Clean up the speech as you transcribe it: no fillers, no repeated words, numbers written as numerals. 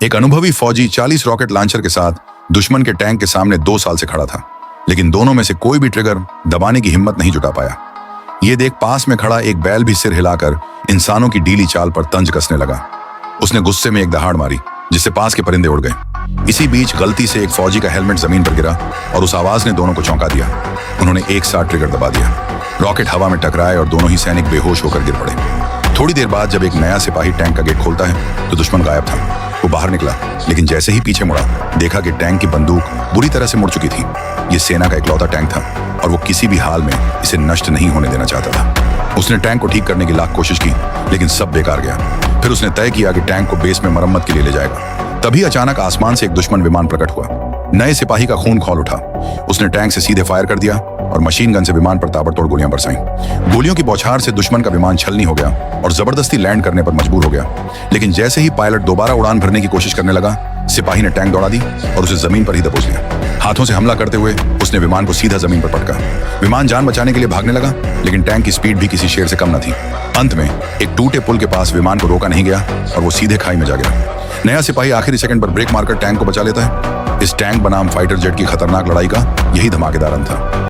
एक अनुभवी फौजी 40 रॉकेट लॉन्चर के साथ दुश्मन के टैंक के सामने 2 साल से खड़ा था, लेकिन दोनों में से कोई भी ट्रिगर दबाने की हिम्मत नहीं जुटा पाया। ये देख पास में खड़ा एक बैल भी सिर हिलाकर इंसानों की डीली चाल पर तंज कसने लगा। उसने गुस्से में एक दहाड़ मारी, जिससे पास के परिंदे उड़ गए। इसी बीच गलती से एक फौजी का हेलमेट जमीन पर गिरा और उस आवाज ने दोनों को चौंका दिया। उन्होंने एक साथ ट्रिगर दबा दिया। रॉकेट हवा में टकराए और दोनों ही सैनिक बेहोश होकर गिर पड़े। थोड़ी देर बाद जब एक नया सिपाही टैंक का गेट खोलता है तो दुश्मन गायब था। वो बाहर निकला, लेकिन जैसे ही पीछे मुड़ा देखा कि टैंक की बंदूक बुरी तरह से मुड़ चुकी थी। ये सेना का इकलौता टैंक था और वो किसी भी हाल में इसे नष्ट नहीं होने देना चाहता था। उसने टैंक को ठीक करने की लाख कोशिश की, लेकिन सब बेकार गया। फिर उसने तय किया कि टैंक को बेस में मरम्मत के लिए ले जाएगा। तभी अचानक आसमान से एक दुश्मन विमान प्रकट हुआ। नए सिपाही का खून खौल उठा। उसने टैंक से सीधे फायर कर दिया और मशीन गन से विमान पर ताबड़तोड़ गोलियां बरसाईं। गोलियों की बौछार से दुश्मन का विमान छलनी हो गया और जबरदस्ती लैंड करने पर मजबूर हो गया। लेकिन जैसे ही पायलट दोबारा उड़ान भरने की कोशिश करने लगा, सिपाही ने टैंक दौड़ा दी और उसे जमीन पर ही दबोच लिया। हाथों से हमला करते हुए उसने विमान को सीधा जमीन पर पटका। विमान जान बचाने के लिए भागने लगा, लेकिन टैंक की स्पीड भी किसी शेर से कम न थी। अंत में एक टूटे पुल के पास विमान को रोका नहीं गया और वो सीधे खाई में जा गिरा। नया सिपाही आखिरी सेकंड पर ब्रेक मारकर टैंक को बचा लेता है। इस टैंक बनाम फाइटर जेट की खतरनाक लड़ाई का यही धमाकेदार अंत था।